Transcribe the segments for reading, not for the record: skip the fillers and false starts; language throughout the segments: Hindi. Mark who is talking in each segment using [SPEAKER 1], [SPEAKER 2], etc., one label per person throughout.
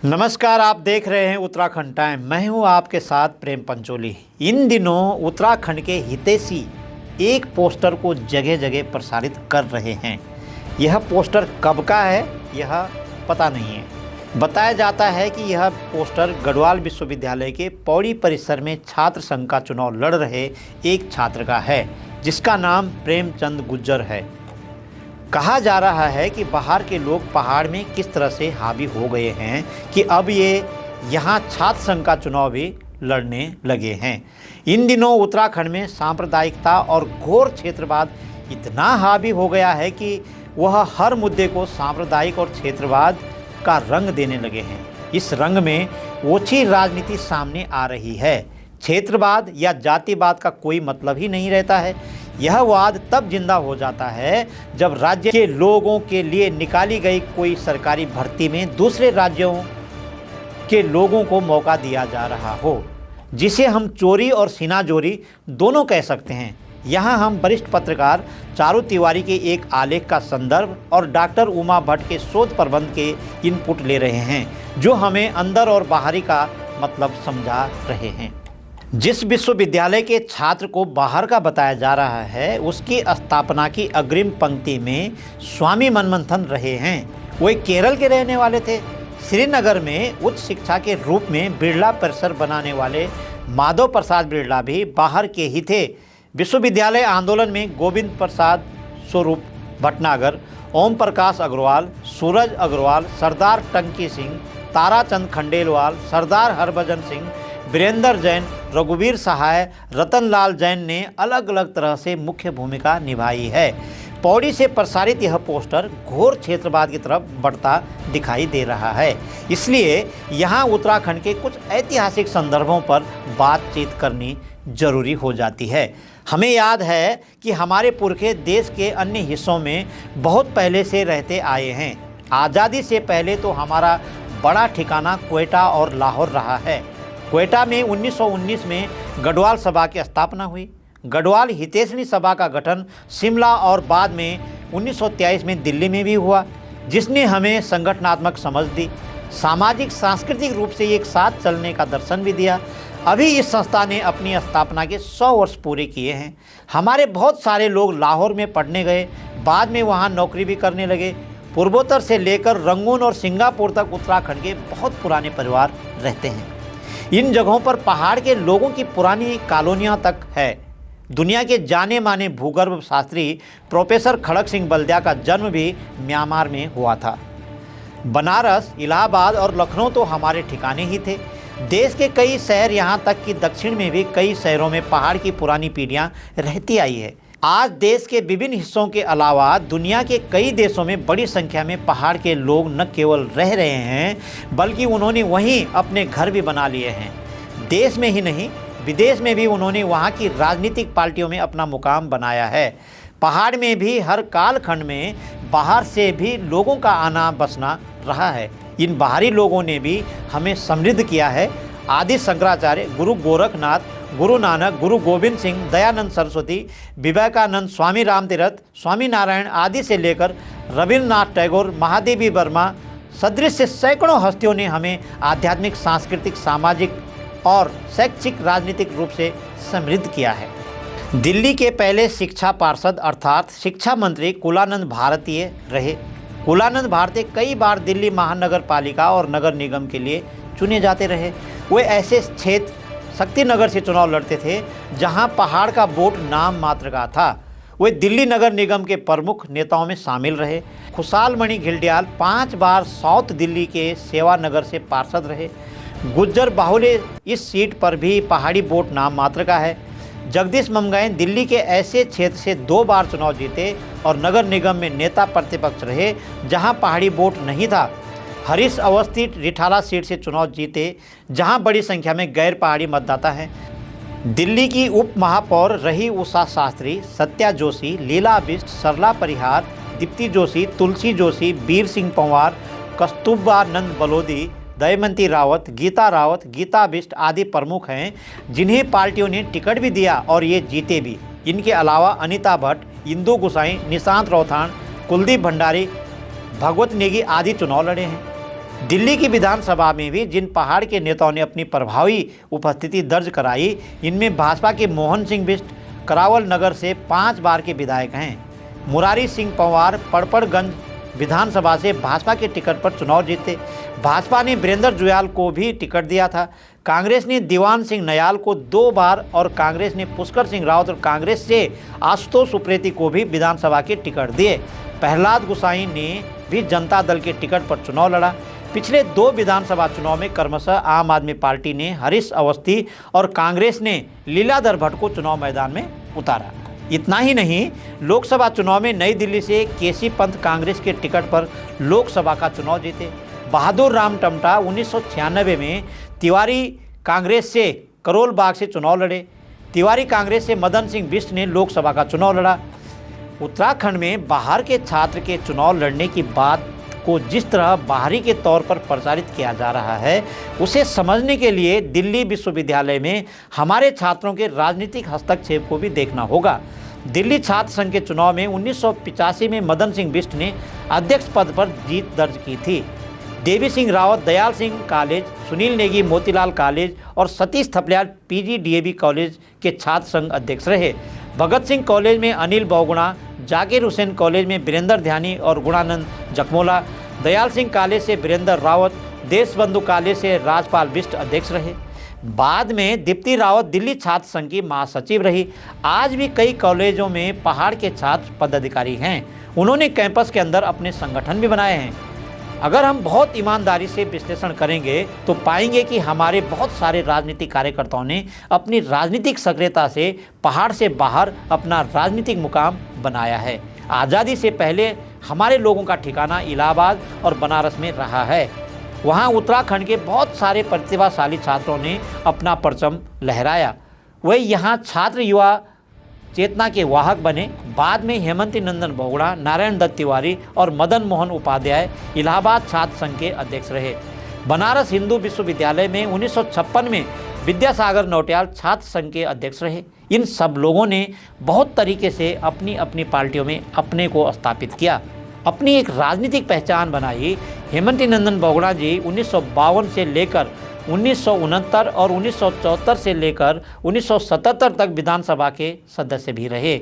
[SPEAKER 1] नमस्कार, आप देख रहे हैं उत्तराखंड टाइम। मैं हूं आपके साथ प्रेम पंचोली। इन दिनों उत्तराखंड के हितैषी एक पोस्टर को जगह जगह प्रसारित कर रहे हैं। यह पोस्टर कब का है यह पता नहीं है। बताया जाता है कि यह पोस्टर गढ़वाल विश्वविद्यालय के पौड़ी परिसर में छात्र संघ का चुनाव लड़ रहे एक छात्र का है, जिसका नाम प्रेमचंद गुज्जर है। कहा जा रहा है कि बाहर के लोग पहाड़ में किस तरह से हावी हो गए हैं कि अब ये यहाँ छात्र संघ का चुनाव भी लड़ने लगे हैं। इन दिनों उत्तराखंड में सांप्रदायिकता और घोर क्षेत्रवाद इतना हावी हो गया है कि वह हर मुद्दे को सांप्रदायिक और क्षेत्रवाद का रंग देने लगे हैं। इस रंग में ओछी राजनीति सामने आ रही है। क्षेत्रवाद या जातिवाद का कोई मतलब ही नहीं रहता है। यह वाद तब जिंदा हो जाता है जब राज्य के लोगों के लिए निकाली गई कोई सरकारी भर्ती में दूसरे राज्यों के लोगों को मौका दिया जा रहा हो, जिसे हम चोरी और सीनाजोरी दोनों कह सकते हैं। यहाँ हम वरिष्ठ पत्रकार चारू तिवारी के एक आलेख का संदर्भ और डॉक्टर उमा भट्ट के शोध प्रबंध के इनपुट ले रहे हैं, जो हमें अंदर और बाहरी का मतलब समझा रहे हैं। जिस विश्वविद्यालय के छात्र को बाहर का बताया जा रहा है, उसकी स्थापना की अग्रिम पंक्ति में स्वामी मनमंथन रहे हैं। वे केरल के रहने वाले थे। श्रीनगर में उच्च शिक्षा के रूप में बिरला परिसर बनाने वाले माधव प्रसाद बिरला भी बाहर के ही थे। विश्वविद्यालय आंदोलन में गोविंद प्रसाद स्वरूप भटनागर, ओम प्रकाश अग्रवाल, सूरज अग्रवाल, सरदार टंकी सिंह, ताराचंद खंडेलवाल, सरदार हरभजन सिंह, वीरेंद्र जैन, रघुवीर सहाय, रतनलाल जैन ने अलग अलग तरह से मुख्य भूमिका निभाई है। पौड़ी से प्रसारित यह पोस्टर घोर क्षेत्रवाद की तरफ बढ़ता दिखाई दे रहा है। इसलिए यहाँ उत्तराखंड के कुछ ऐतिहासिक संदर्भों पर बातचीत करनी जरूरी हो जाती है। हमें याद है कि हमारे पुरखे देश के अन्य हिस्सों में बहुत पहले से रहते आए हैं। आज़ादी से पहले तो हमारा बड़ा ठिकाना क्वेटा और लाहौर रहा है। क्वेटा में 1919 में गढ़वाल सभा की स्थापना हुई। गढ़वाल हितैषणी सभा का गठन शिमला और बाद में 1923 में दिल्ली में भी हुआ, जिसने हमें संगठनात्मक समझ दी, सामाजिक सांस्कृतिक रूप से एक साथ चलने का दर्शन भी दिया। अभी इस संस्था ने अपनी स्थापना के 100 वर्ष पूरे किए हैं। हमारे बहुत सारे लोग लाहौर में पढ़ने गए, बाद में वहाँ नौकरी भी करने लगे। पूर्वोत्तर से लेकर रंगून और सिंगापुर तक उत्तराखंड के बहुत पुराने परिवार रहते हैं। इन जगहों पर पहाड़ के लोगों की पुरानी कॉलोनियां तक है। दुनिया के जाने माने भूगर्भ शास्त्री प्रोफेसर खड़क सिंह बल्दिया का जन्म भी म्यांमार में हुआ था। बनारस, इलाहाबाद और लखनऊ तो हमारे ठिकाने ही थे। देश के कई शहर, यहाँ तक कि दक्षिण में भी कई शहरों में पहाड़ की पुरानी पीढ़ियाँ रहती आई है। आज देश के विभिन्न हिस्सों के अलावा दुनिया के कई देशों में बड़ी संख्या में पहाड़ के लोग न केवल रह रहे हैं, बल्कि उन्होंने वहीं अपने घर भी बना लिए हैं। देश में ही नहीं, विदेश में भी उन्होंने वहाँ की राजनीतिक पार्टियों में अपना मुकाम बनाया है। पहाड़ में भी हर कालखंड में बाहर से भी लोगों का आना बसना रहा है। इन बाहरी लोगों ने भी हमें समृद्ध किया है। आदि शंकराचार्य, गुरु गोरखनाथ, गुरु नानक, गुरु गोविंद सिंह, दयानंद सरस्वती, विवेकानंद, स्वामी रामतीर्थ, स्वामी नारायण आदि से लेकर रविन्द्रनाथ टैगोर, महादेवी वर्मा सदृश से सैकड़ों हस्तियों ने हमें आध्यात्मिक, सांस्कृतिक, सामाजिक और शैक्षिक राजनीतिक रूप से समृद्ध किया है। दिल्ली के पहले शिक्षा पार्षद अर्थात शिक्षा मंत्री कुलानंद भारतीय रहे। कुलानंद भारतीय कई बार दिल्ली महानगर पालिका और नगर निगम के लिए चुने जाते रहे। वे ऐसे क्षेत्र शक्तिनगर से चुनाव लड़ते थे जहां पहाड़ का वोट नाम मात्र का था। वे दिल्ली नगर निगम के प्रमुख नेताओं में शामिल रहे। खुशाल मणि घिल्डियाल 5 बार साउथ दिल्ली के सेवा नगर से पार्षद रहे। गुज्जर बाहुल्य इस सीट पर भी पहाड़ी वोट नाम मात्र का है। जगदीश ममगाइन दिल्ली के ऐसे क्षेत्र से 2 बार चुनाव जीते और नगर निगम में नेता प्रतिपक्ष रहे जहां पहाड़ी वोट नहीं था। हरीश अवस्थी रिठाला सीट से चुनाव जीते जहां बड़ी संख्या में गैर पहाड़ी मतदाता हैं। दिल्ली की उप महापौर रही उषा शास्त्री, सत्या जोशी, लीला बिष्ट, सरला परिहार, दीप्ति जोशी, तुलसी जोशी, वीर सिंह पंवार, कस्तूरबा नंद बलोदी, दयमंती रावत, गीता बिष्ट आदि प्रमुख हैं, जिन्हें पार्टियों ने टिकट भी दिया और ये जीते भी। इनके अलावा अनिता भट्ट, इंदु गुसाई, निशांत रौथान, कुलदीप भंडारी, भगवत नेगी आदि चुनाव लड़े हैं। दिल्ली की विधानसभा में भी जिन पहाड़ के नेताओं ने अपनी प्रभावी उपस्थिति दर्ज कराई, इनमें भाजपा के मोहन सिंह बिष्ट करावल नगर से 5 बार के विधायक हैं। मुरारी सिंह पंवार पड़पड़गंज विधानसभा से भाजपा के टिकट पर चुनाव जीते। भाजपा ने वीरेंद्र जुयाल को भी टिकट दिया था। कांग्रेस ने दीवान सिंह नयाल को 2 बार और कांग्रेस ने पुष्कर सिंह रावत और कांग्रेस से आशुतोष उप्रेती को भी विधानसभा के टिकट दिए। प्रहलाद गुसाई ने भी जनता दल के टिकट पर चुनाव लड़ा। पिछले 2 विधानसभा चुनाव में क्रमशः आम आदमी पार्टी ने हरीश अवस्थी और कांग्रेस ने लीलाधर भट्ट को चुनाव मैदान में उतारा। इतना ही नहीं, लोकसभा चुनाव में नई दिल्ली से केसी पंत कांग्रेस के टिकट पर लोकसभा का चुनाव जीते। बहादुर राम टमटा 1996 में तिवारी कांग्रेस से करोल बाग से चुनाव लड़े। तिवारी कांग्रेस से मदन सिंह बिष्ट ने लोकसभा का चुनाव लड़ा। उत्तराखंड में बाहर के छात्र के चुनाव लड़ने की बात को जिस तरह बाहरी के तौर पर प्रचारित किया जा रहा है, उसे समझने के लिए दिल्ली विश्वविद्यालय में हमारे छात्रों के राजनीतिक हस्तक्षेप को भी देखना होगा। दिल्ली छात्र संघ के चुनाव में 1985 में मदन सिंह बिष्ट ने अध्यक्ष पद पर जीत दर्ज की थी। देवी सिंह रावत दयाल सिंह कॉलेज, सुनील नेगी मोतीलाल कॉलेज और सतीश थपलियाल पीजीडीएवी कॉलेज के छात्र संघ अध्यक्ष रहे। भगत सिंह कॉलेज में अनिल बहुगुणा, जाकिर हुसैन कॉलेज में वीरेंद्र ध्यानी और गुणानंद जखमोला, दयाल सिंह कॉलेज से वीरेंद्र रावत, देशबंधु कॉलेज से राजपाल बिष्ट अध्यक्ष रहे। बाद में दीप्ति रावत दिल्ली छात्र संघ की महासचिव रही। आज भी कई कॉलेजों में पहाड़ के छात्र पदाधिकारी हैं। उन्होंने कैंपस के अंदर अपने संगठन भी बनाए हैं। अगर हम बहुत ईमानदारी से विश्लेषण करेंगे तो पाएंगे कि हमारे बहुत सारे राजनीतिक कार्यकर्ताओं ने अपनी राजनीतिक सक्रियता से पहाड़ से बाहर अपना राजनीतिक मुकाम बनाया है। आज़ादी से पहले हमारे लोगों का ठिकाना इलाहाबाद और बनारस में रहा है। वहाँ उत्तराखंड के बहुत सारे प्रतिभाशाली छात्रों ने अपना परचम लहराया। वही यहाँ छात्र युवा चेतना के वाहक बने। बाद में हेमंत नंदन बहुगुणा, नारायण दत्त तिवारी और मदन मोहन उपाध्याय इलाहाबाद छात्र संघ के अध्यक्ष रहे। बनारस हिंदू विश्वविद्यालय में 1956 में विद्यासागर नौटियाल छात्र संघ के अध्यक्ष रहे। इन सब लोगों ने बहुत तरीके से अपनी अपनी पार्टियों में अपने को स्थापित किया, अपनी एक राजनीतिक पहचान बनाई। हेमंत नंदन बहुगुणा जी 1952 से लेकर 1969 और 1974 से लेकर 1977 तक विधानसभा के सदस्य भी रहे।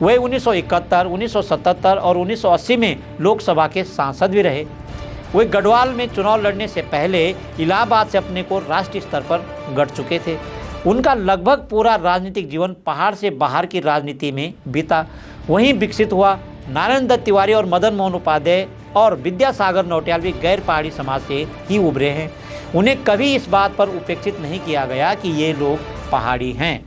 [SPEAKER 1] वे 1971, 1977 और 1980 में लोकसभा के सांसद भी रहे। वे गढ़वाल में चुनाव लड़ने से पहले इलाहाबाद से अपने को राष्ट्रीय स्तर पर गढ़ चुके थे। उनका लगभग पूरा राजनीतिक जीवन पहाड़ से बाहर की राजनीति में बीता, वहीं विकसित हुआ। नारायण दत्त तिवारी और मदन मोहन उपाध्याय और विद्यासागर नौटियाल भी गैर पहाड़ी समाज से ही उभरे हैं। उन्हें कभी इस बात पर उपेक्षित नहीं किया गया कि ये लोग पहाड़ी हैं।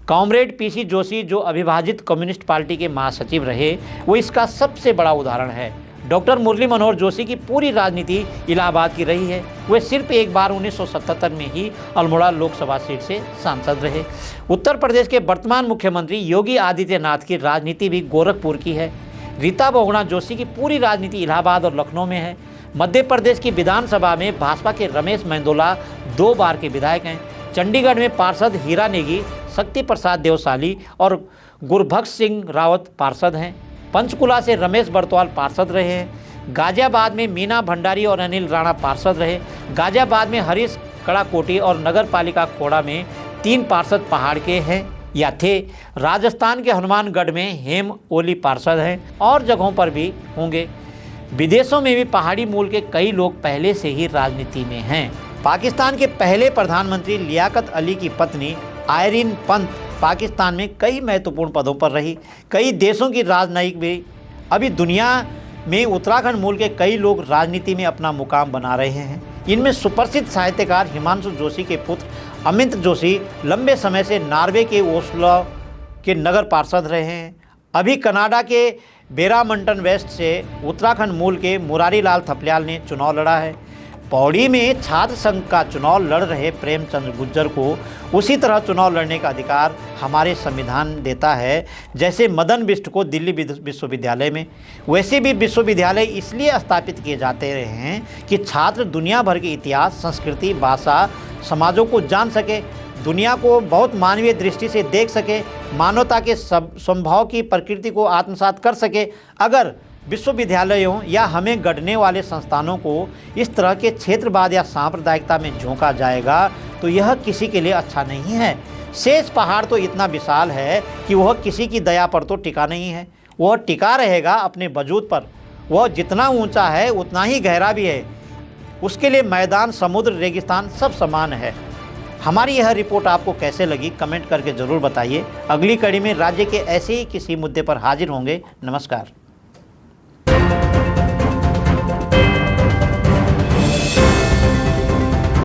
[SPEAKER 1] कॉमरेड पीसी जोशी जो अविभाजित कम्युनिस्ट पार्टी के महासचिव रहे, वो इसका सबसे बड़ा उदाहरण है। डॉक्टर मुरली मनोहर जोशी की पूरी राजनीति इलाहाबाद की रही है। वे सिर्फ एक बार 1977 में ही अल्मोड़ा लोकसभा सीट से सांसद रहे। उत्तर प्रदेश के वर्तमान मुख्यमंत्री योगी आदित्यनाथ की राजनीति भी गोरखपुर की है। रीता बहुगुणा जोशी की पूरी राजनीति इलाहाबाद और लखनऊ में है। मध्य प्रदेश की विधानसभा में भाजपा के रमेश मेंदोला 2 बार के विधायक हैं। चंडीगढ़ में पार्षद हीरा नेगी, शक्ति प्रसाद देवसाली और गुरबख्श सिंह रावत पार्षद हैं। पंचकुला से रमेश बर्तवाल पार्षद रहे हैं। गाजियाबाद में मीना भंडारी और अनिल राणा पार्षद रहे। गाजियाबाद में हरीश कड़ाकोटी और नगर पालिका खोड़ा में 3 पार्षद पहाड़ के हैं या थे। राजस्थान के हनुमानगढ़ में हेम ओली पार्षद हैं और जगहों पर भी होंगे। विदेशों में भी पहाड़ी मूल के कई लोग पहले से ही राजनीति में हैं। पाकिस्तान के पहले प्रधानमंत्री लियाकत अली की पत्नी आयरीन पंत पाकिस्तान में कई महत्वपूर्ण पदों पर रही। कई देशों की राजनयिक भी। अभी दुनिया में उत्तराखंड मूल के कई लोग राजनीति में अपना मुकाम बना रहे हैं। इनमें सुप्रसिद्ध साहित्यकार हिमांशु जोशी के पुत्र अमित जोशी लंबे समय से नॉर्वे के ओस्लो के नगर पार्षद रहे हैं। अभी कनाडा के बेरामंटन वेस्ट से उत्तराखंड मूल के मुरारी लाल थपलियाल ने चुनाव लड़ा है। पौड़ी में छात्र संघ का चुनाव लड़ रहे प्रेमचंद गुज्जर को उसी तरह चुनाव लड़ने का अधिकार हमारे संविधान देता है जैसे मदन बिष्ट को दिल्ली विश्वविद्यालय में। वैसे भी विश्वविद्यालय इसलिए स्थापित किए जाते रहे हैं कि छात्र दुनिया भर के इतिहास, संस्कृति, भाषा, समाजों को जान सके, दुनिया को बहुत मानवीय दृष्टि से देख सके, मानवता के स्वभाव की प्रकृति को आत्मसात कर सके। अगर विश्वविद्यालयों या हमें गढ़ने वाले संस्थानों को इस तरह के क्षेत्रवाद या सांप्रदायिकता में झोंका जाएगा तो यह किसी के लिए अच्छा नहीं है। शेष पहाड़ तो इतना विशाल है कि वह किसी की दया पर तो टिका नहीं है, वह टिका रहेगा अपने वजूद पर। वह जितना ऊंचा है उतना ही गहरा भी है। उसके लिए मैदान, समुद्र, रेगिस्तान सब समान है। हमारी यह रिपोर्ट आपको कैसे लगी कमेंट करके ज़रूर बताइए। अगली कड़ी में राज्य के ऐसे ही किसी मुद्दे पर हाजिर होंगे। नमस्कार।